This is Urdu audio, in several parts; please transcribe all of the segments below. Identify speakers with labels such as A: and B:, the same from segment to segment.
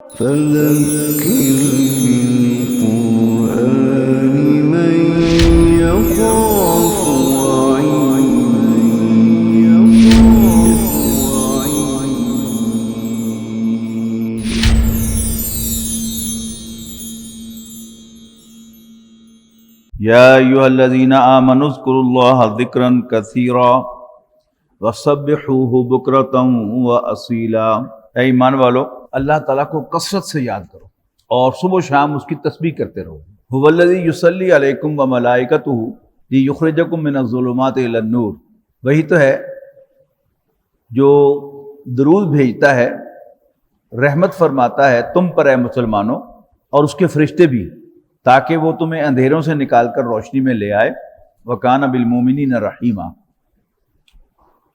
A: فذكر بالقرآن من يخاف
B: یا ایھا الذین آمنوا اذکروا اللہ ذکرا کثیرا وسبحوہ بکرۃ واصیلا۔ اے ایمان والو، اللہ تعالیٰ کو کثرت سے یاد کرو اور صبح و شام اس کی تسبیح کرتے رہو۔ ھو الذی یصلی علیکم وملائکتہ لیخرجکم من الظلمات الی النور۔ وہی تو ہے جو درود بھیجتا ہے، رحمت فرماتا ہے تم پر اے مسلمانوں، اور اس کے فرشتے بھی، تاکہ وہ تمہیں اندھیروں سے نکال کر روشنی میں لے آئے۔ وَكَانَ بِالْمُؤْمِنِينَ رَحِيمًا،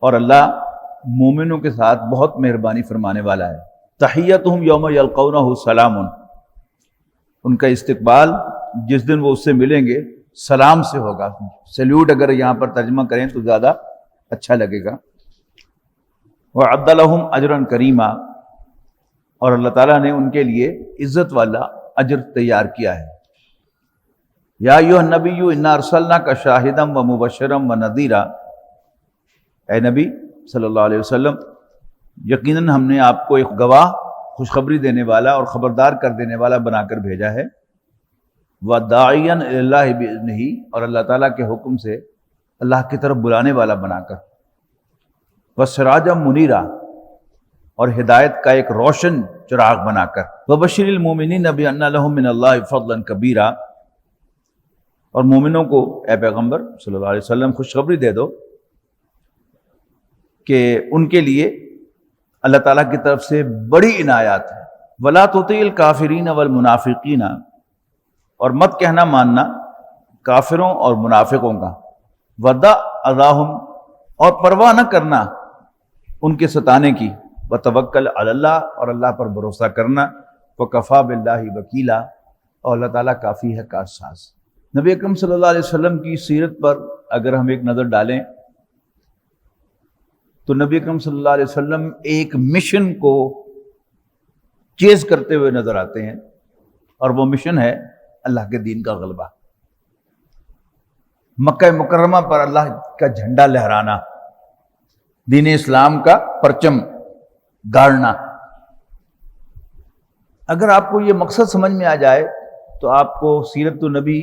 B: اور اللہ مومنوں کے ساتھ بہت مہربانی فرمانے والا ہے۔ تحیتہم یوم یلقونہ سلام، ان کا استقبال جس دن وہ اس سے ملیں گے سلام سے ہوگا۔ سیلیوٹ اگر یہاں پر ترجمہ کریں تو زیادہ اچھا لگے گا۔ وَعَدَّ لَهُمْ أَجْرًا كَرِيمًا، اور اللہ تعالیٰ نے ان کے لیے عزت والا اجر تیار کیا ہے۔ یا ایھا النبی انا ارسلناک شاہدا ومبشرا ونذیرا، اے نبی صلی اللہ علیہ وسلم، یقیناً ہم نے آپ کو ایک گواہ، خوشخبری دینے والا اور خبردار کر دینے والا بنا کر بھیجا ہے۔ وداعیا الی اللہ باذنہ، اور اللہ تعالیٰ کے حکم سے اللہ کی طرف بلانے والا بنا کر۔ وسراجا منیرا، اور ہدایت کا ایک روشن چراغ بنا کر۔ وبشر المؤمنین بان لہم من اللہ فضلا کبیرا، اور مومنوں کو اے پیغمبر صلی اللہ علیہ وسلم خوشخبری دے دو کہ ان کے لیے اللہ تعالیٰ کی طرف سے بڑی عنایات ہے۔ وَلَا تُطِعِ الْكَافِرِينَ وَالْمُنَافِقِينَ، اور مت کہنا ماننا کافروں اور منافقوں کا۔ وَدَعْ أَذَاهُمْ، اور پرواہ نہ کرنا ان کے ستانے کی۔ وَتَوَكَّلْ عَلَى اللَّهِ، اور اللہ پر بھروسہ کرنا۔ وَكَفَى بِاللَّهِ وَكِيلًا، اور اللہ تعالیٰ کافی ہے کارساز۔ نبی اکرم صلی اللہ علیہ وسلم کی سیرت پر اگر ہم ایک نظر ڈالیں تو نبی اکرم صلی اللہ علیہ وسلم ایک مشن کو چیز کرتے ہوئے نظر آتے ہیں، اور وہ مشن ہے اللہ کے دین کا غلبہ، مکہ مکرمہ پر اللہ کا جھنڈا لہرانا، دین اسلام کا پرچم گاڑنا۔ اگر آپ کو یہ مقصد سمجھ میں آ جائے تو آپ کو سیرت النبی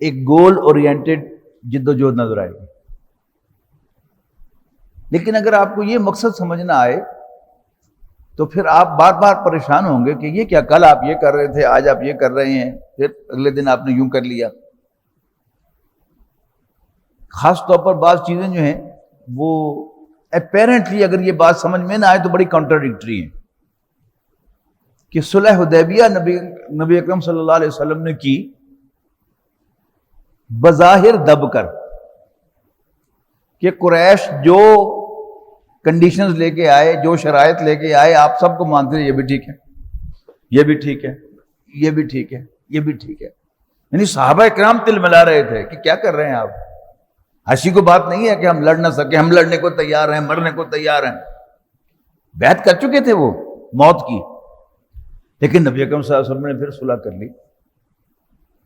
B: ایک گول اورینٹڈ جد و جہد نظر آئے گی۔ لیکن اگر آپ کو یہ مقصد سمجھ نہ آئے تو پھر آپ بار بار پریشان ہوں گے کہ یہ کیا، کل آپ یہ کر رہے تھے، آج آپ یہ کر رہے ہیں، پھر اگلے دن آپ نے یوں کر لیا۔ خاص طور پر بعض چیزیں جو ہیں وہ اپیرنٹلی اگر یہ بات سمجھ میں نہ آئے تو بڑی کانٹراڈکٹری ہیں۔ کہ صلح حدیبیہ نبی اکرم صلی اللہ علیہ وسلم نے کی بظاہر دب کر، کہ قریش جو کنڈیشنز لے کے آئے، جو شرائط لے کے آئے، آپ سب کو مانتے ہیں یہ بھی ٹھیک ہے، یہ بھی ٹھیک ہے، یہ بھی ٹھیک ہے، یہ بھی ٹھیک ہے۔ یعنی صحابہ اکرام تل ملا رہے تھے کہ کیا کر رہے ہیں آپ، ہنسی کو بات نہیں ہے کہ ہم لڑ نہ سکے، ہم لڑنے کو تیار ہیں، مرنے کو تیار ہیں۔ بیعت کر چکے تھے وہ موت کی، لیکن نبی اکرم صلی اللہ علیہ وسلم نے پھر صلح کر لی۔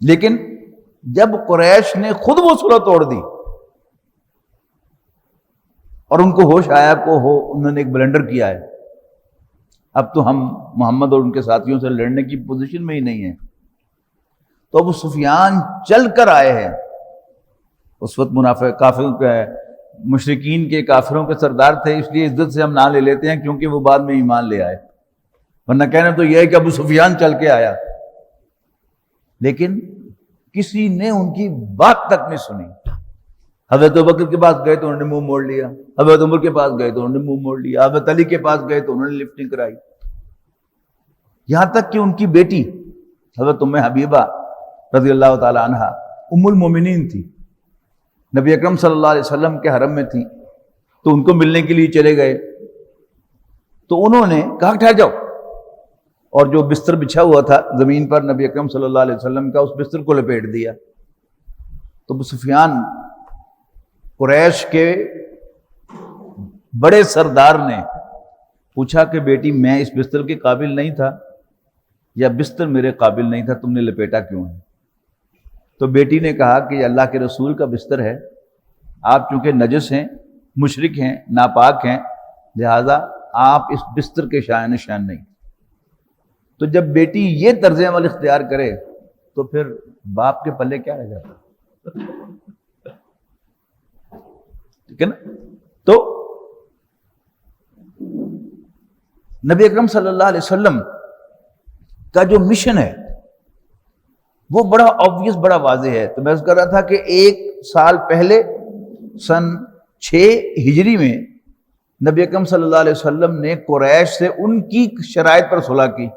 B: لیکن جب قریش نے خود وہ صلح توڑ دی اور ان کو ہوش آیا انہوں نے ایک بلنڈر کیا ہے، اب تو ہم محمد اور ان کے ساتھیوں سے لڑنے کی پوزیشن میں ہی نہیں ہیں، تو ابو سفیان چل کر آئے ہیں۔ اس وقت منافق کافروں کے، مشرکین کے، کافروں کے سردار تھے، اس لیے عزت سے ہم نام لے لیتے ہیں کیونکہ وہ بعد میں ایمان لے آئے، ورنہ کہنا تو یہ ہے کہ ابو سفیان چل کے آیا۔ لیکن کسی نے ان کی بات تک نہیں سنی۔ حضرت ابوبکر کے پاس گئے تو انہوں نے منہ موڑ لیا، حضرت عمر کے پاس گئے تو انہوں نے منہ موڑ لیا، حضرت علی کے پاس گئے تو انہوں نے لفٹ نہیں کرائی، یہاں تک کہ ان کی بیٹی حضرت ام حبیبہ رضی اللہ تعالی عنہا ام المومنین تھی، نبی اکرم صلی اللہ علیہ وسلم کے حرم میں تھی، تو ان کو ملنے کے لیے چلے گئے، تو انہوں نے کہا ٹھہر جاؤ، اور جو بستر بچھا ہوا تھا زمین پر نبی اکرم صلی اللہ علیہ وسلم کا، اس بستر کو لپیٹ دیا۔ تو ابو سفیان قریش کے بڑے سردار نے پوچھا کہ بیٹی میں اس بستر کے قابل نہیں تھا، یا بستر میرے قابل نہیں تھا، تم نے لپیٹا کیوں ہے؟ تو بیٹی نے کہا کہ یہ اللہ کے رسول کا بستر ہے، آپ چونکہ نجس ہیں، مشرک ہیں، ناپاک ہیں، لہذا آپ اس بستر کے شائن شان نہیں۔ تو جب بیٹی یہ طرز عمل اختیار کرے تو پھر باپ کے پلے کیا رہ جاتا؟ ٹھیک ہے نا؟ تو نبی اکرم صلی اللہ علیہ وسلم کا جو مشن ہے وہ بڑا آبویس، بڑا واضح ہے۔ تو میں کر رہا تھا کہ 1 سال پہلے سن 6 ہجری میں نبی اکرم صلی اللہ علیہ وسلم نے قریش سے ان کی شرائط پر صلح کی،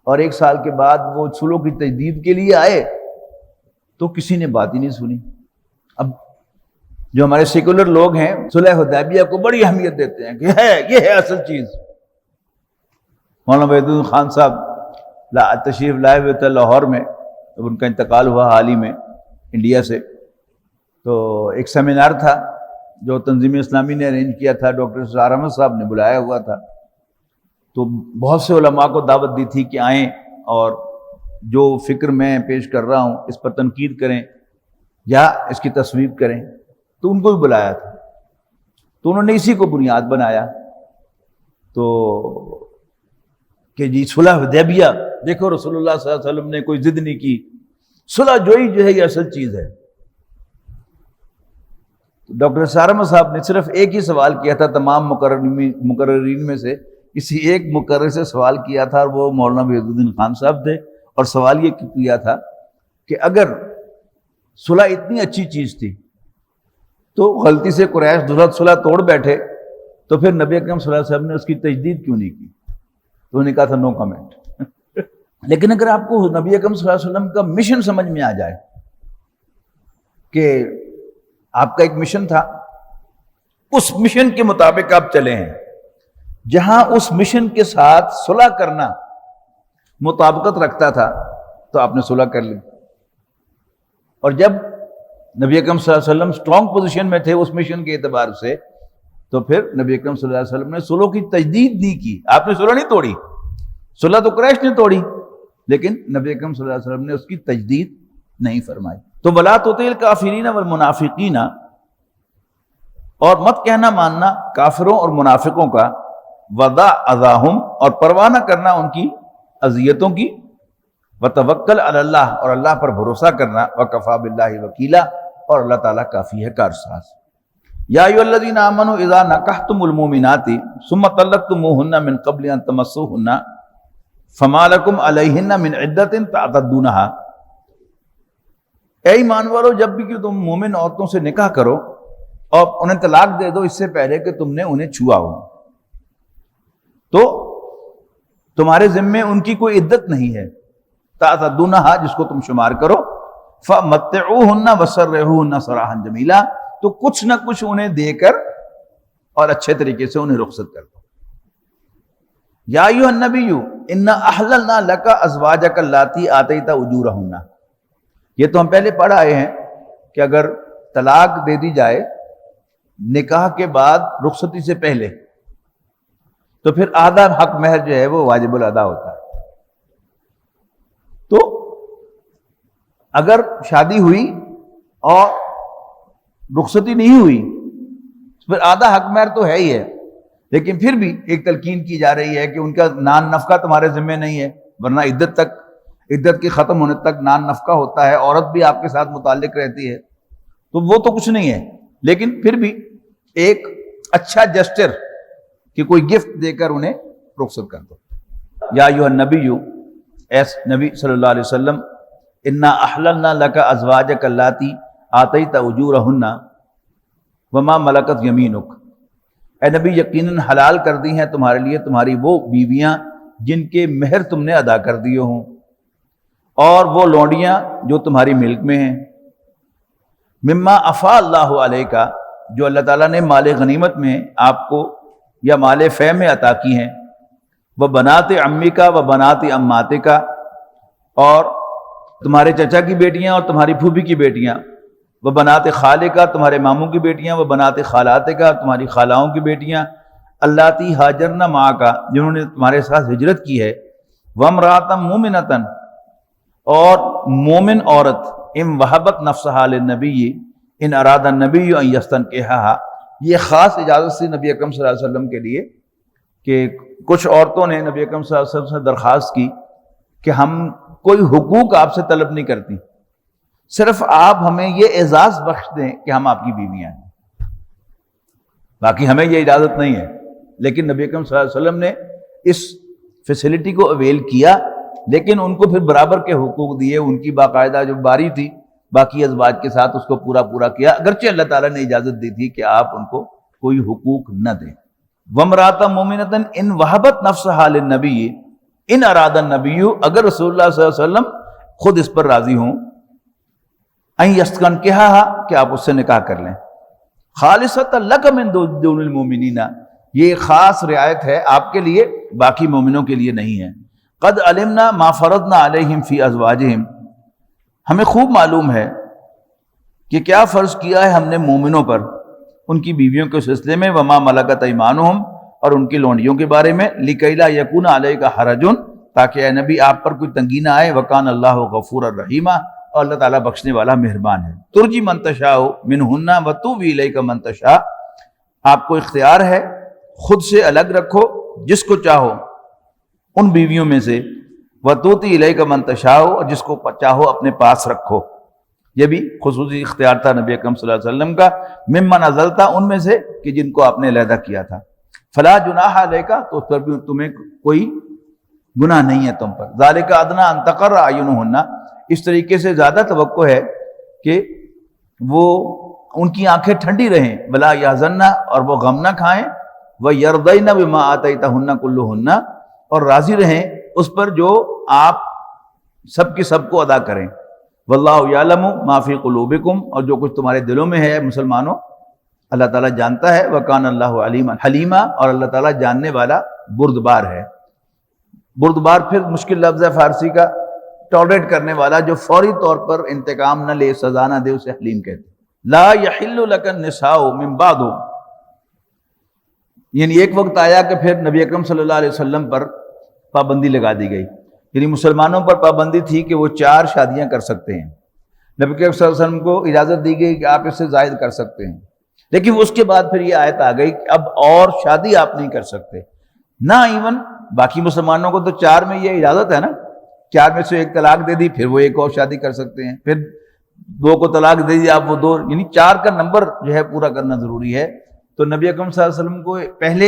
B: اور 1 سال کے بعد وہ صلح کی تجدید کے لیے آئے تو کسی نے بات ہی نہیں سنی۔ اب جو ہمارے سیکولر لوگ ہیں صلح حدیبیہ کو بڑی اہمیت دیتے ہیں کہ یہ ہے اصل چیز۔ مولانا وحید الدین خان صاحب تشریف لائے ہوئے تھے لاہور میں، جب ان کا انتقال ہوا حال ہی میں انڈیا سے، تو ایک سیمینار تھا جو تنظیم اسلامی نے ارینج کیا تھا، ڈاکٹر سرار احمد صاحب نے بلایا ہوا تھا، تو بہت سے علماء کو دعوت دی تھی کہ آئیں اور جو فکر میں پیش کر رہا ہوں اس پر تنقید کریں یا اس کی تصویب کریں، تو ان کو بھی بلایا تھا۔ تو انہوں نے اسی کو بنیاد بنایا تو کہ جی صلح حدیبیہ، دیکھو رسول اللہ صلی اللہ علیہ وسلم نے کوئی ضد نہیں کی، صلح جوئی جو ہے یہ اصل چیز ہے۔ ڈاکٹر سرار احمد صاحب نے صرف ایک ہی سوال کیا تھا، تمام مقررین میں سے کسی ایک مقرر سے سوال کیا تھا، اور وہ مولانا وحید الدین خان صاحب تھے، اور سوال یہ کیا تھا کہ اگر صلح اتنی اچھی چیز تھی تو غلطی سے قریش درست صلح توڑ بیٹھے تو پھر نبی اکرم صلی اللہ علیہ وسلم نے اس کی تجدید کیوں نہیں کی؟ تو انہوں نے کہا تھا نو کمنٹ۔ لیکن اگر آپ کو نبی اکرم صلی اللہ علیہ وسلم کا مشن سمجھ میں آ جائے کہ آپ کا ایک مشن تھا، اس مشن کے مطابق آپ چلے ہیں، جہاں اس مشن کے ساتھ صلح کرنا مطابقت رکھتا تھا تو آپ نے صلح کر لی، اور جب نبی اکرم صلی اللہ علیہ وسلم اسٹرانگ پوزیشن میں تھے اس مشن کے اعتبار سے، تو پھر نبی اکرم صلی اللہ علیہ وسلم نے صلح کی تجدید نہیں کی۔ آپ نے صلح نہیں توڑی، صلح تو قریش نے توڑی، لیکن نبی اکرم صلی اللہ علیہ وسلم نے اس کی تجدید نہیں فرمائی۔ تو وَلَا تُطِعِ الْكَافِرِينَ وَالْمُنَافِقِينَ، اور مت کہنا ماننا کافروں اور منافقوں کا، وَدَعْ أَذَاهُمْ، اور پرواہ نہ کرنا ان کی اذیتوں کی، وَتَوَكَّلْ عَلَى اللَّهِ، اور اللہ پر بھروسہ کرنا، وَكَفَى بِاللَّهِ وَكِيلًا، اور اللہ تعالیٰ کافی ہے کارساز۔ یا ایھا الذین آمنوا اذا نکحتم المؤمنات ثم طلقتموهن من قبل ان تمسوهن فما لكم علیہن من عدۃ تعتدونها، اے ایمان والو جب بھی کہ تم مومن عورتوں سے نکاح کرو اور انہیں طلاق دے دو اس سے پہلے کہ تم نے انہیں چھوا ہو، تو تمہارے ذمے ان کی کوئی عدت نہیں ہے، تعتدونها جس کو تم شمار کرو، فمتعوهن وسرحوهن سراحا جمیلا، تو کچھ نہ کچھ انہیں دے کر اور اچھے طریقے سے انہیں رخصت کر دو۔ یا ایھا النبی انا احللنا لک ازواجک اللاتی آتیت اجورہن، یہ تو ہم پہلے پڑھ آئے ہیں کہ اگر طلاق دے دی جائے نکاح کے بعد رخصتی سے پہلے تو پھر آدھا حق مہر جو ہے وہ واجب الادا ہوتا ہے۔ تو اگر شادی ہوئی اور رخصتی نہیں ہوئی پھر آدھا حق مہر تو ہے ہی ہے، لیکن پھر بھی ایک تلقین کی جا رہی ہے کہ ان کا نان نفقہ تمہارے ذمہ نہیں ہے، ورنہ عدت کے ختم ہونے تک نان نفقہ ہوتا ہے، عورت بھی آپ کے ساتھ متعلق رہتی ہے، تو وہ تو کچھ نہیں ہے، لیکن پھر بھی ایک اچھا جسچر کہ کوئی گفٹ دے کر انہیں رخصت کر دو۔ یا ایھا النبی، ایس نبی صلی اللہ علیہ وسلم، انا احللنا لک ازواجک اللاتی آتیت اجورہن وما ملکت یمینک، اے نبی یقیناً حلال کر دی ہیں تمہارے لیے تمہاری وہ بیویاں جن کے مہر تم نے ادا کر دیے ہوں، اور وہ لونڈیاں جو تمہاری ملک میں ہیں، مما افاء اللہ علیک، جو اللہ تعالیٰ نے مال غنیمت میں آپ کو یا مال فے میں عطا کی ہیں، وہ بنات عمیک و بنات عماتک، اور تمہارے چچا کی بیٹیاں اور تمہاری پھوپھی کی بیٹیاں، وہ بنات خالک، تمہارے ماموں کی بیٹیاں، وہ بنات خالاتک، تمہاری خالاؤں کی بیٹیاں، اللاتی ہاجرن معک، جنہوں نے تمہارے ساتھ ہجرت کی ہے، وامرأۃ مومنۃ، اور مومن عورت، ام وہبت نفسہا للنبی ان اراد النبی ان یستنکحھا، یہ خاص اجازت سے نبی اکرم صلی اللہ علیہ وسلم کے لیے کہ کچھ عورتوں نے نبی اکرم صلی اللہ علیہ وسلم سے درخواست کی کہ ہم کوئی حقوق آپ سے طلب نہیں کرتی، صرف آپ ہمیں یہ اعزاز بخش دیں کہ ہم آپ کی بیویاں ہیں، باقی ہمیں یہ اجازت نہیں ہے۔ لیکن نبی اکرم صلی اللہ علیہ وسلم نے اس فیسلٹی کو اویل کیا، لیکن ان کو پھر برابر کے حقوق دیے، ان کی باقاعدہ جو باری تھی باقی ازواج کے ساتھ اس کو پورا کیا، اگرچہ اللہ تعالیٰ نے اجازت دی تھی کہ آپ ان کو کوئی حقوق نہ دیں۔ وامرأۃ مومنۃ ان وہبت نفسہا للنبی ان اراد النبی، اگر رسول اللہ صلی اللہ علیہ وسلم خود اس پر راضی ہوں، ان یستنکحھا، کہ آپ اس سے نکاح کر لیں، خالصۃ لک من دون المؤمنین، یہ خاص رعایت ہے آپ کے لیے، باقی مومنوں کے لیے نہیں ہے۔ قد علمنا ما فرضنا علیہم فی ازواجہم، ہمیں خوب معلوم ہے کہ کیا فرض کیا ہے ہم نے مومنوں پر ان کی بیویوں کے سلسلے میں، وما ملکت ایمانہم، اور ان کی لونڈیوں کے بارے میں، لکی لا یکون علیک حرج، تاکہ اے نبی آپ پر کوئی تنگی نہ آئے، وکان اللہ غفورا رحیما، اور اللہ تعالیٰ بخشنے والا مہربان ہے۔ ترجی من تشاء منہن وتؤوی الیک من تشاء، آپ کو اختیار ہے خود سے الگ رکھو جس کو چاہو ان بیویوں میں سے، وتؤتی الیک من تشاء، اور جس کو چاہو اپنے پاس رکھو۔ یہ بھی خصوصی اختیار تھا نبی اکرم صلی اللہ علیہ وسلم کا، ممن ازلتا، ان میں سے کہ جن کو آپ نے علیحدہ کیا تھا۔ فلا جناح علیک، تو اس پر بھی تمہیں کوئی گناہ نہیں ہے تم پر۔ ذالک ادنیٰ ان تقر اعینہن، اس طریقے سے زیادہ توقع ہے کہ وہ ان کی آنکھیں ٹھنڈی رہیں، ولا یحزن، اور وہ غم نہ کھائیں، ویرضین بما آتیتہن کلہن، اور راضی رہیں اس پر جو آپ سب کی سب کو ادا کریں۔ واللہ یعلم ما فی قلوبکم، اور جو کچھ تمہارے دلوں میں ہے مسلمانوں اللہ تعالیٰ جانتا ہے، وکان اللہ علیما حلیما، اور اللہ تعالیٰ جاننے والا بردبار ہے۔ بردبار پھر مشکل لفظ ہے فارسی کا، ٹالریٹ کرنے والا، جو فوری طور پر انتقام نہ لے، سزا نہ دے، اسے حلیم کہتے ہیں۔ لا یحل لک النساء من بعد، یعنی ایک وقت آیا کہ پھر نبی اکرم صلی اللہ علیہ وسلم پر پابندی لگا دی گئی، یعنی مسلمانوں پر پابندی تھی کہ وہ 4 شادیاں کر سکتے ہیں۔ نبی اکرم صلی اللہ علیہ وسلم کو اجازت دی گئی کہ آپ اس سے زائد کر سکتے ہیں، لیکن اس کے بعد پھر یہ آیت آ گئی کہ اب اور شادی آپ نہیں کر سکتے، نہ ایون باقی مسلمانوں کو تو 4 میں یہ اجازت ہے نا، 4 میں سے 1 طلاق دے دی، پھر وہ ایک اور شادی کر سکتے ہیں، پھر 2 کو طلاق دے دی آپ، وہ 2، یعنی 4 کا نمبر جو ہے پورا کرنا ضروری ہے۔ تو نبی اکرم صلی اللہ علیہ وسلم کو پہلے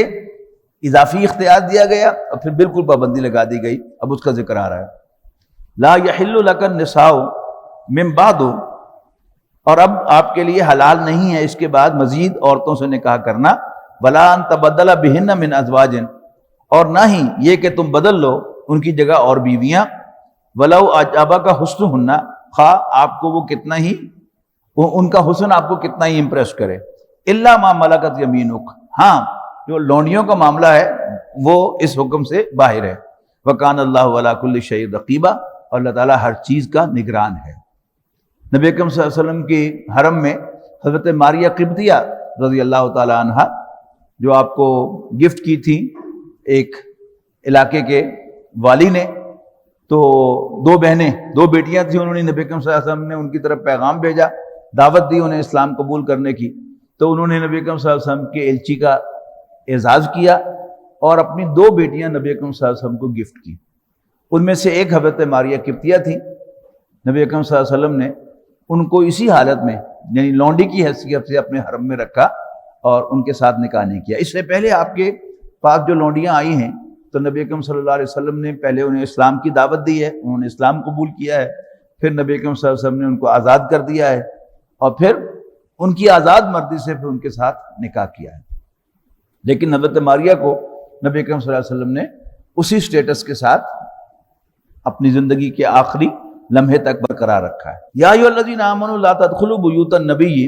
B: اضافی اختیار دیا گیا اور پھر بالکل پابندی لگا دی گئی، اب اس کا ذکر آ رہا ہے۔ لا یحل لک النساء من بعد، اور اب آپ کے لیے حلال نہیں ہے اس کے بعد مزید عورتوں سے نکاح کرنا، ولا ان تبدل بہن من ازواج، اور نہ ہی یہ کہ تم بدل لو ان کی جگہ اور بیویاں، ولو اعجبک حسنہن، خواہ آپ کو وہ کتنا ہی ان کا حسن آپ کو کتنا ہی امپریس کرے، الا ما ملکت یمینک، ہاں جو لونڈیوں کا معاملہ ہے وہ اس حکم سے باہر ہے۔ وکان اللہ علی کل شیء رقیبا، اور اللہ تعالیٰ ہر چیز کا نگران ہے۔ نبی اکرم صلی اللہ علیہ وسلم کی حرم میں حضرت ماریہ قبطیہ رضی اللہ تعالی عنہا، جو آپ کو گفٹ کی تھی ایک علاقے کے والی نے، تو 2 بہنیں 2 بیٹیاں تھیں، انہوں نے نبی اکرم صلی اللہ علیہ وسلم نے ان کی طرف پیغام بھیجا، دعوت دی انہیں اسلام قبول کرنے کی، تو انہوں نے نبی اکرم صلی اللہ علیہ وسلم کے ایلچی کا اعزاز کیا اور اپنی 2 بیٹیاں نبی اکرم صلی اللہ علیہ وسلم کو گفٹ کی۔ ان میں سے ایک حضرت ماریہ قبطیہ تھی، نبی اکرم صلی اللہ علیہ وسلم نے ان کو اسی حالت میں یعنی لونڈی کی حیثیت سے اپنے حرم میں رکھا اور ان کے ساتھ نکاح نہیں کیا۔ اس سے پہلے آپ کے پاس جو لونڈیاں آئی ہیں تو نبی اکرم صلی اللہ علیہ وسلم نے پہلے انہیں اسلام کی دعوت دی ہے، انہوں نے اسلام قبول کیا ہے، پھر نبی اکرم صلی اللہ علیہ وسلم نے ان کو آزاد کر دیا ہے اور پھر ان کی آزاد مرضی سے پھر ان کے ساتھ نکاح کیا ہے۔ لیکن حضرت ماریہ کو نبی اکرم صلی اللہ علیہ وسلم نے اسی سٹیٹس کے ساتھ اپنی زندگی کے آخری لمحے تک برقرار رکھا ہے۔ یا ایھا الذین آمنوا لا تدخلوا بیوت النبی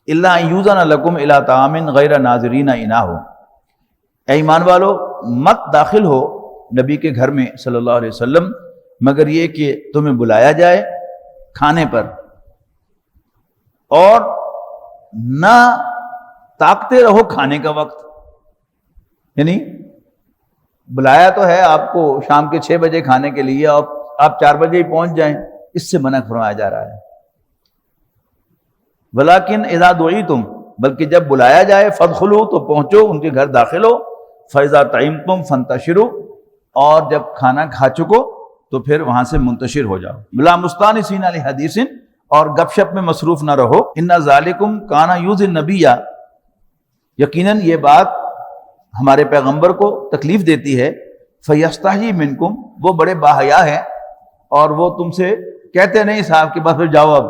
B: الا ان یؤذن لکم الی طعام غیر ناظرین اناہ، اے ایمان والو مت داخل ہو نبی کے گھر میں صلی اللہ علیہ وسلم مگر یہ کہ تمہیں بلایا جائے کھانے پر، اور نہ تاکتے رہو کھانے کا وقت، یعنی بلایا تو ہے آپ کو شام کے 6 بجے کھانے کے لیے، اور آپ 4 بجے ہی پہنچ جائیں، اس سے منع فرمایا جا رہا ہے۔ ولیکن اذا دعیتم، بلکہ جب بلایا جائے، فادخلوا، تو پہنچو، ان کے گھر داخل ہو، فاذا طعمتم فانتشروا، اور جب کھانا کھا چکو تو پھر وہاں سے منتشر ہو جاؤ۔ لا مستانسین لحدیث، اور گپ شپ میں مصروف نہ رہو۔ ان ذالکم کان یؤذی النبی، یقیناً یہ بات ہمارے پیغمبر کو تکلیف دیتی ہے۔ فیستحیی منکم، وہ بڑے باحیا ہیں اور وہ تم سے کہتے نہیں صاحب کہ بس پھر جاؤ اب۔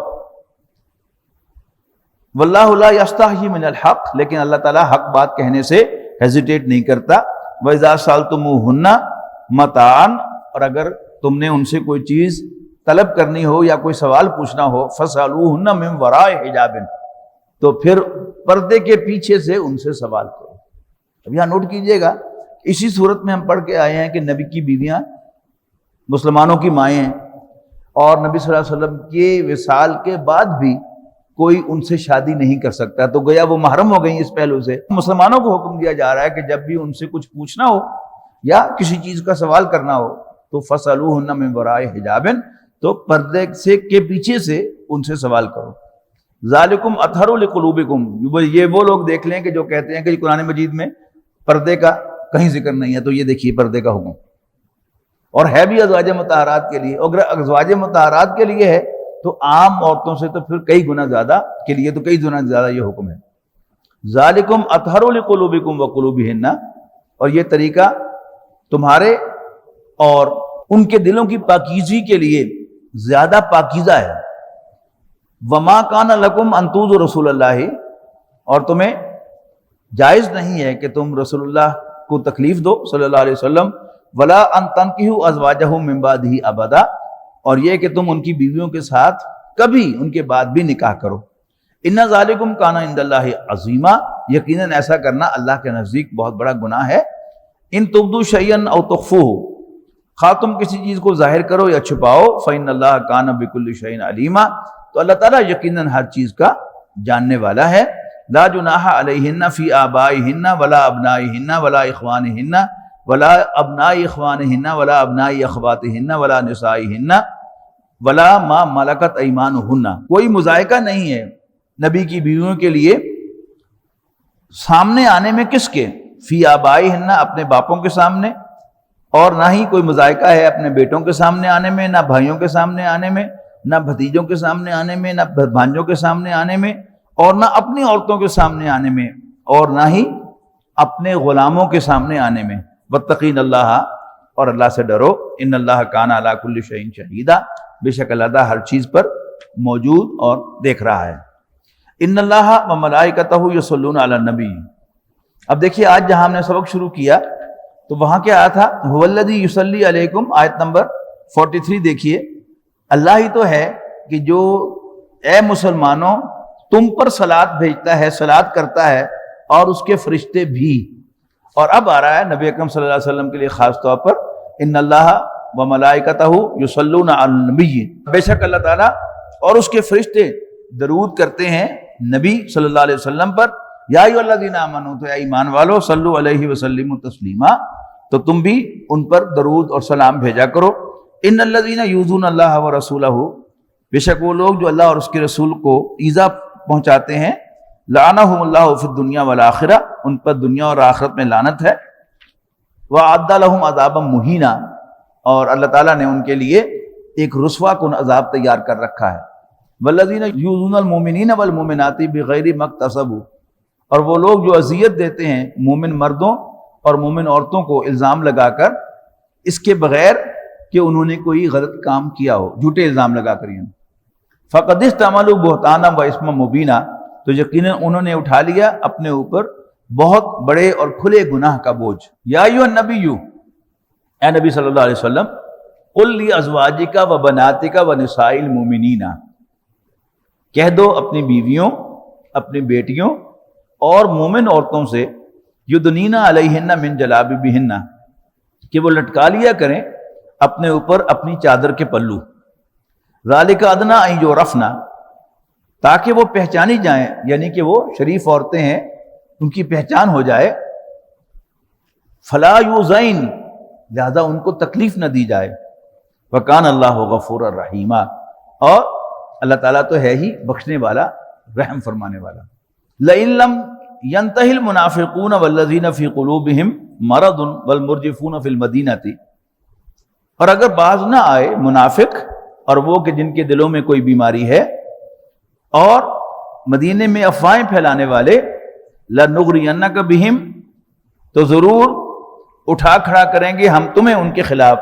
B: واللہ لا یستحیی من الحق، لیکن اللہ تعالیٰ حق بات کہنے سے ہیزیٹیٹ نہیں کرتا۔ وَإِذَا سَأَلْتُمُوهُنَّ مَتَاعًا، اور اگر تم نے ان سے کوئی چیز طلب کرنی ہو یا کوئی سوال پوچھنا ہو، فَاسْأَلُوهُنَّ مِنْ وَرَاءِ حِجَابٍ، تو پھر پردے کے پیچھے سے ان سے سوال کرو۔ اب یہاں نوٹ کیجئے گا، اسی صورت میں ہم پڑھ کے آئے ہیں کہ نبی کی بیویاں مسلمانوں کی مائیں ہیں، اور نبی صلی اللہ علیہ وسلم کے وصال کے بعد بھی کوئی ان سے شادی نہیں کر سکتا، تو گویا وہ محرم ہو گئیں اس پہلو سے۔ مسلمانوں کو حکم دیا جا رہا ہے کہ جب بھی ان سے کچھ پوچھنا ہو یا کسی چیز کا سوال کرنا ہو تو فَاسْأَلُوهُنَّ مِنْ وَرَاءِ حِجَابٍ، تو پردے سے کے پیچھے سے ان سے سوال کرو۔ ذَلِكُمْ أَطْهَرُ لِقُلُوبِكُمْ، یہ وہ لوگ دیکھ لیں کہ جو کہتے ہیں کہ قرآن مجید میں پردے کا کہیں ذکر نہیں ہے، تو یہ دیکھیے پردے کا حکم، اور ہے بھی ازواج مطہرات کے لیے، اگر ازواج مطہرات کے لیے ہے تو عام عورتوں سے تو پھر کئی گنا زیادہ کے لیے تو کئی گنا زیادہ یہ حکم ہے۔ ذالکم اطہر لقلوبکم وقلوبہن، اور یہ طریقہ تمہارے اور ان کے دلوں کی پاکیزگی کے لیے زیادہ پاکیزہ ہے۔ وما کان لکم ان تؤذوا رسول اللہ، اور تمہیں جائز نہیں ہے کہ تم رسول اللہ کو تکلیف دو صلی اللہ علیہ وسلم، ولا ان تنکحوا ازواجہ من بعدہ ابدا، اور یہ کہ تم ان کی بیویوں کے ساتھ کبھی ان کے بعد بھی نکاح کرو۔ ان ذالکم کان عند اللہ عظیما، یقیناً ایسا کرنا اللہ کے نزدیک بہت بڑا گناہ ہے۔ ان تبدوا شیئا او تخفوہ، خواہ تم کسی چیز کو ظاہر کرو یا چھپاؤ، فإن اللہ کان بکل شیء علیما، تو اللہ تعالیٰ یقیناً ہر چیز کا جاننے والا ہے۔ لا جناح علیہن فی آبائہن ولا ابنائہن ولا اخوانہن ولا ابناء اخوانہن ولا ابناء اخواتہن ولا نسائہن ولا ما ملکت ایمانہن، کوئی مضائقہ نہیں ہے نبی کی بیویوں کے لیے سامنے آنے میں، کس کے؟ فی آبائہن، اپنے باپوں کے سامنے، اور نہ ہی کوئی مضائقہ ہے اپنے بیٹوں کے سامنے آنے میں، نہ بھائیوں کے سامنے آنے میں، نہ بھتیجوں کے سامنے آنے میں، نہ بھانجوں کے سامنے آنے میں، اور نہ اپنی عورتوں کے سامنے آنے میں، اور نہ ہی اپنے غلاموں کے سامنے آنے میں۔ واتقین اللہ، اور اللہ سے ڈرو، ان اللہ کان علی کل شیء شہیدا، بے شک اللہ تعالیٰ ہر چیز پر موجود اور دیکھ رہا ہے۔ ان اللہ وملائکتہ یصلون علی النبی، اب دیکھیے آج جہاں ہم نے سبق شروع کیا تو وہاں کیا آیا تھا؟ هو الذی یصلی علیکم، آیت نمبر 43 دیکھیے، اللہ ہی تو ہے کہ جو اے مسلمانوں تم پر صلات بھیجتا ہے، صلات کرتا ہے، اور اس کے فرشتے بھی۔ اور اب آ رہا ہے نبی اکرم صلی اللہ علیہ وسلم کے لیے خاص طور پر، ان اللہ وملائکتہ یصلون علی النبی، بے شک اللہ تعالیٰ اور اس کے فرشتے درود کرتے ہیں نبی صلی اللہ علیہ وسلم پر۔ یا ایھا الذین آمنوا، تو اے ایمان والو، صلو علیہ وسلموا تسلیما، تو تم بھی ان پر درود اور سلام بھیجا کرو۔ ان الذین یؤذون اللہ ورسولہ، بے شک وہ لوگ جو اللہ اور اس کے رسول کو ایذا پہنچاتے ہیں، لعنہم اللہ فی الدنیا والآخرہ، ان پر دنیا اور آخرت میں لعنت ہے۔ وأعد لہم عذابا مہینا، اور اللہ تعالیٰ نے ان کے لیے ایک رسوا کن عذاب تیار کر رکھا ہے۔ والذین یؤذون المؤمنین والمؤمنات بغیر ما اکتسبوا، اور وہ لوگ جو اذیت دیتے ہیں مومن مردوں اور مومن عورتوں کو الزام لگا کر، اس کے بغیر کہ انہوں نے کوئی غلط کام کیا ہو، جھوٹے الزام لگا کر، فقد استعملوا بہتانا و اسما مبینا، تو یقیناً انہوں نے اٹھا لیا اپنے اوپر بہت بڑے اور کھلے گناہ کا بوجھ۔ یا ایھا النبی، اے نبی صلی اللہ علیہ وسلم، قل لازواجک و بناتک و نساء المؤمنین، کہہ دو اپنی بیویوں، اپنی بیٹیوں اور مومن عورتوں سے، یدنین علیہن من جلابیبہن، کہ وہ لٹکا لیا کریں اپنے اوپر اپنی چادر کے پلو، ذالک ادنی ان یعرفن، تاکہ وہ پہچانی جائیں، یعنی کہ وہ شریف عورتیں ہیں، ان کی پہچان ہو جائے۔ فلا یؤذین، لہذا ان کو تکلیف نہ دی جائے. وَكَانَ اللَّهُ غَفُورًا رَحِيمًا، اور اللہ تعالیٰ تو ہے ہی بخشنے والا، رحم فرمانے والا. لَإِن لَّمْ يَنْتَهِ الْمُنَافِقُونَ وَالَّذِينَ فِي قُلُوبِهِمْ مَرَضٌ وَالْمُرْجِفُونَ فِي الْمَدِينَةِ، اور اگر باز نہ آئے منافق اور وہ کہ جن کے دلوں میں کوئی بیماری ہے اور مدینے میں افواہیں پھیلانے والے، لَنُغْرِيَنَّكَ بِهِمْ، تو ضرور اٹھا کھڑا کریں گے ہم تمہیں ان کے خلاف.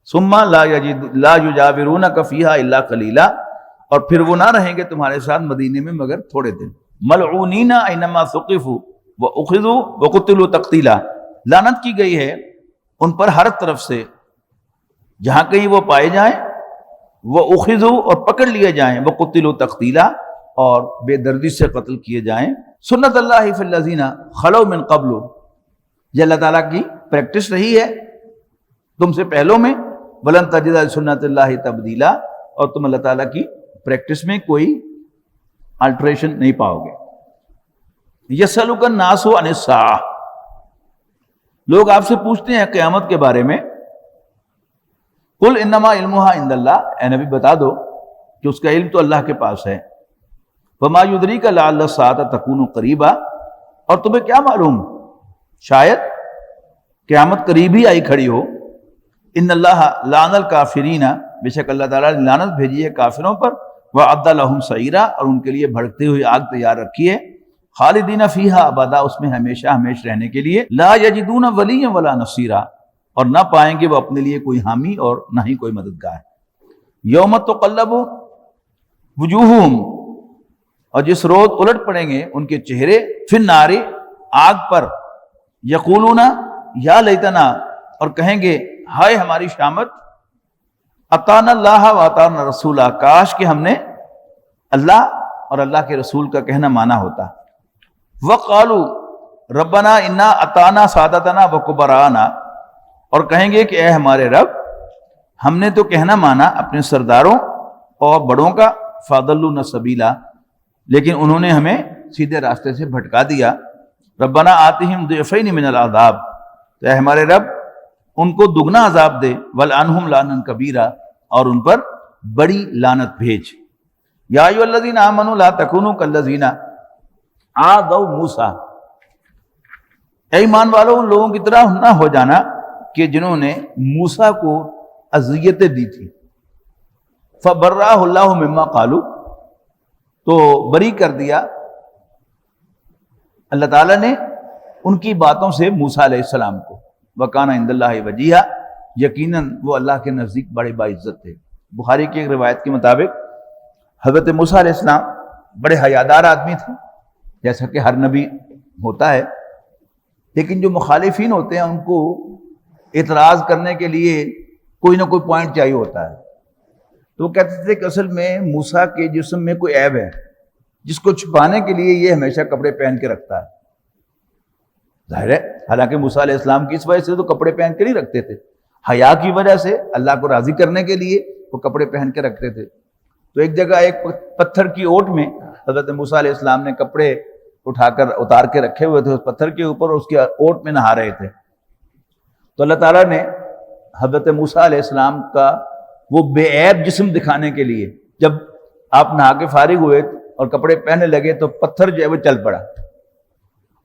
B: ثم لا یجاورونک فیہا الا قلیلا، اور پھر وہ نہ رہیں گے تمہارے ساتھ مدینے میں مگر تھوڑے دن. ملعونین اینما ثقفوا واخذوا وقتلوا تقتیلا، لعنت کی گئی ہے ان پر ہر طرف سے، جہاں کہیں وہ پائے جائیں، وہ اخذوا اور پکڑ لیے جائیں، وقتلوا تقتیلا اور بے دردی سے قتل کیے جائیں. سنت اللہ فی الذین خلو من قبل، یہ اللہ تعالیٰ کی پریکٹس رہی ہے تم سے پہلوں میں. ولن تجد لسنت اللہ تبدیلا، اور تم اللہ تعالیٰ کی پریکٹس میں کوئی الٹریشن نہیں پاؤ گے. یسألک الناس عن الساعہ، لوگ آپ سے پوچھتے ہیں قیامت کے بارے میں. قل انما علمها عند اللہ، اے نبی بتا دو کہ اس کا علم تو اللہ کے پاس ہے. وما یدریک لعل الساعۃ تکون قریبا، اور تمہیں کیا معلوم شاید قیامت قریب ہی آئی کھڑی ہو. ان اللہ لعن الکافرین، بے شک اللہ تعالیٰ نے لعنت بھیجی ہے کافروں پر. وَأَعَدَّ لَهُمْ سَعِيرًا، اور ان کے لیے بھڑکتی ہوئی آگ تیار رکھی ہے. خالدین فیہا ابدا، اس میں ہمیشہ ہمیش رہنے کے لیے. لا یجدون ولیا ولا نصیرا، اور نہ پائیں گے وہ اپنے لیے کوئی حامی اور نہ ہی کوئی مددگار. یوم تقلب وجوہہم، اور جس روز الٹ پڑیں گے ان کے چہرے، فی النار، آگ پر. یقولون یا لیتنا، اور کہیں گے ہائے ہماری شامت. اطعنا اللہ و اطعنا رسولہ، کاش کہ ہم نے اللہ اور اللہ کے رسول کا کہنا مانا ہوتا. وقالوا ربنا انا اطعنا سادتنا وکبراءنا، اور کہیں گے کہ اے ہمارے رب ہم نے تو کہنا مانا اپنے سرداروں اور بڑوں کا. فاضلونا سبیلا، لیکن انہوں نے ہمیں سیدھے راستے سے بھٹکا دیا. ربنا آتہم ضعفین من العذاب، تو اے ہمارے رب ان کو دگنا عذاب دے. ولعنہم لعنا کبیرا، اور ان پر بڑی لعنت بھیج. یا ایھا الذین آمنوا لا تکونوا کالذین عادوا موسیٰ، اے ایمان والو ان لوگوں کی طرح نہ ہو جانا کہ جنہوں نے موسیٰ کو اذیتیں دی تھی. فبرأہ اللہ مما قالوا، تو بری کر دیا اللہ تعالیٰ نے ان کی باتوں سے موسیٰ علیہ السلام کو. وَكَانَ عِندَ اللَّهِ وَجِيهًا، یقیناً وہ اللہ کے نزدیک بڑے باعزت تھے. بخاری کی ایک روایت کے مطابق حضرت موسیٰ علیہ السلام بڑے حیادار آدمی تھے، جیسا کہ ہر نبی ہوتا ہے، لیکن جو مخالفین ہوتے ہیں ان کو اعتراض کرنے کے لیے کوئی نہ کوئی پوائنٹ چاہیے ہوتا ہے. تو وہ کہتے تھے کہ اصل میں موسیٰ کے جسم میں کوئی عیب ہے جس کو چھپانے کے لیے یہ ہمیشہ کپڑے پہن کے رکھتا ہے. ظاہر ہے حالانکہ موسیٰ علیہ السلام کی اس وجہ سے تو کپڑے پہن کے نہیں رکھتے تھے، حیا کی وجہ سے اللہ کو راضی کرنے کے لیے وہ کپڑے پہن کے رکھتے تھے. تو ایک جگہ ایک پتھر کی اوٹ میں حضرت موسیٰ علیہ السلام نے کپڑے اٹھا کر اتار کے رکھے ہوئے تھے اس پتھر کے اوپر، اس کی اوٹ میں نہا رہے تھے. تو اللہ تعالیٰ نے حضرت موسیٰ علیہ السلام کا وہ بے عیب جسم دکھانے کے لیے، جب آپ نہا کے فارغ ہوئے اور کپڑے پہننے لگے تو پتھر جو ہے وہ چل پڑا،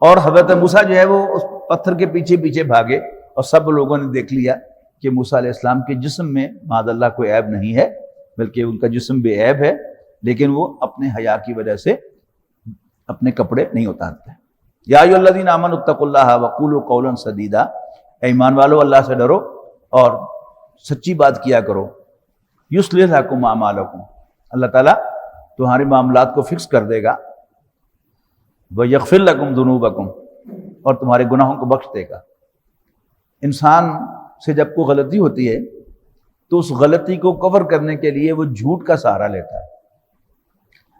B: اور حضرت موسیٰ جو ہے وہ اس پتھر کے پیچھے پیچھے بھاگے، اور سب لوگوں نے دیکھ لیا کہ موسیٰ علیہ السلام کے جسم میں معاذ اللہ کوئی عیب نہیں ہے، بلکہ ان کا جسم بے عیب ہے، لیکن وہ اپنے حیا کی وجہ سے اپنے کپڑے نہیں اتارتے. یا ایھا الذین آمنوا اتقوا اللہ وقولوا قولا سدیدا، اے ایمان والو اللہ سے ڈرو اور سچی بات کیا کرو. یصلح لکم اعمالکم، اللہ تعالیٰ تمہارے معاملات کو فکس کر دے گا. ویغفر لکم ذنوبکم، اور تمہارے گناہوں کو بخش دے گا. انسان سے جب کوئی غلطی ہوتی ہے تو اس غلطی کو کور کرنے کے لیے وہ جھوٹ کا سہارا لیتا ہے.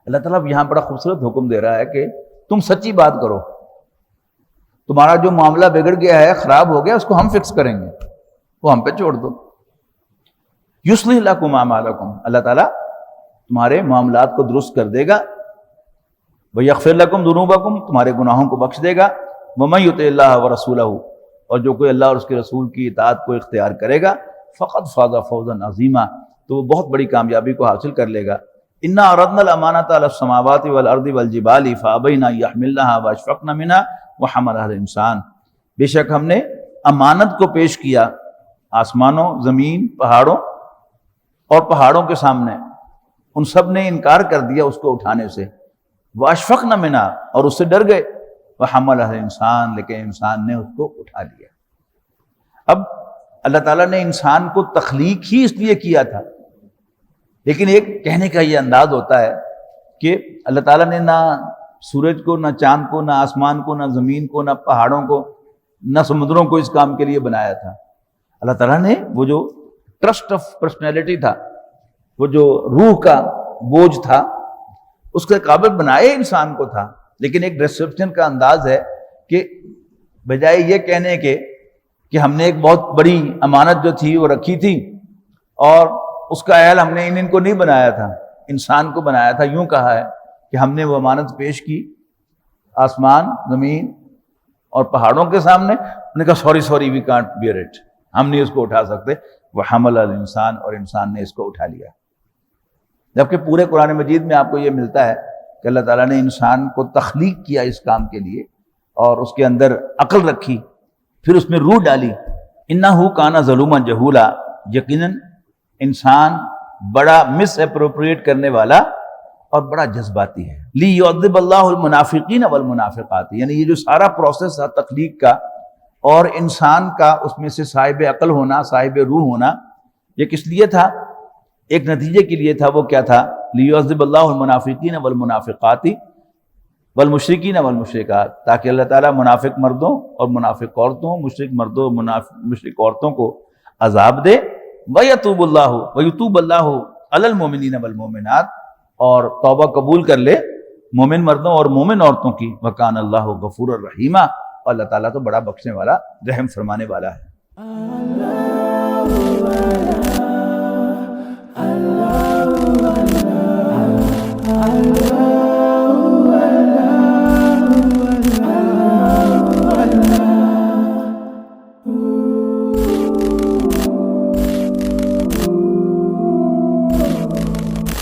B: اللہ تعالیٰ یہاں بڑا خوبصورت حکم دے رہا ہے کہ تم سچی بات کرو، تمہارا جو معاملہ بگڑ گیا ہے، خراب ہو گیا، اس کو ہم فکس کریں گے، وہ ہم پہ چھوڑ دو. یصلح لکم اعمالکم، اللہ تعالیٰ تمہارے معاملات کو درست کر دے گا. ویغفر لکم ذنوبکم، تمہارے گناہوں کو بخش دے گا. ومن یطع اللہ ورسولہ، اور جو کوئی اللہ اور اس کے رسول کی اطاعت کو اختیار کرے گا فقط فاز فوزا عظیما، تو وہ بہت بڑی کامیابی کو حاصل کر لے گا۔ انا عرضنا الامانۃ علی السماوات والارض والجبال فابین ان یحملنها واشفقن منها وحملها الانسان، بے شک ہم نے امانت کو پیش کیا آسمانوں، زمین، پہاڑوں، اور پہاڑوں کے سامنے ان سب نے انکار کر دیا اس کو اٹھانے سے، واشفقن منها اور اس سے ڈر گئے، وحملها الانسان لیکن انسان نے اس کو اٹھا لیا۔ اب اللہ تعالیٰ نے انسان کو تخلیق ہی اس لیے کیا تھا، لیکن ایک کہنے کا یہ انداز ہوتا ہے کہ اللہ تعالیٰ نے نہ سورج کو، نہ چاند کو، نہ آسمان کو، نہ زمین کو، نہ پہاڑوں کو، نہ سمندروں کو اس کام کے لیے بنایا تھا۔ اللہ تعالیٰ نے وہ جو ٹرسٹ آف پرسنالٹی تھا، وہ جو روح کا بوجھ تھا، اس کے قابل بنائے انسان کو تھا، لیکن ایک ڈسکرپشن کا انداز ہے کہ بجائے یہ کہنے کے کہ ہم نے ایک بہت بڑی امانت جو تھی وہ رکھی تھی اور اس کا اہل ہم نے ان کو نہیں بنایا تھا، انسان کو بنایا تھا، یوں کہا ہے کہ ہم نے وہ امانت پیش کی آسمان، زمین اور پہاڑوں کے سامنے، انہوں نے کہا sorry we can't bear it, ہم نہیں اس کو اٹھا سکتے، وحمل الانسان اور انسان نے اس کو اٹھا لیا۔ جبکہ پورے قرآن مجید میں آپ کو یہ ملتا ہے کہ اللہ تعالیٰ نے انسان کو تخلیق کیا اس کام کے لیے اور اس کے اندر عقل رکھی، پھر اس میں روح ڈالی۔ انہ کان ظلوما جہولا، یقیناً انسان بڑا مس اپروپریٹ کرنے والا اور بڑا جذباتی ہے۔ لیعذب اللہ المنافقین والمنافقات، یعنی یہ جو سارا پروسیس تھا تخلیق کا اور انسان کا اس میں سے صاحب عقل ہونا، صاحب روح ہونا، یہ کس لیے تھا؟ ایک نتیجے کے لیے تھا، وہ کیا تھا؟ لیعذب اللہ المنافقین والمنافقات والمشرکین والمشرکات، تاکہ اللہ تعالیٰ منافق مردوں اور منافق عورتوں، مشرک مردوں اور مشرک عورتوں کو عذاب دے، وَيَتُوبُ اللَّهُ وَيُتُوبُ اللَّهُ عَلَى الْمُؤْمِنِينَ وَالْمُؤْمِنَاتِ، اور توبہ قبول کر لے مومن مردوں اور مومن عورتوں کی، وَكَانَ اللَّهُ غَفُورًا رَحِيمًا، اور اللہ تعالیٰ تو بڑا بخشنے والا، رحم فرمانے والا ہے۔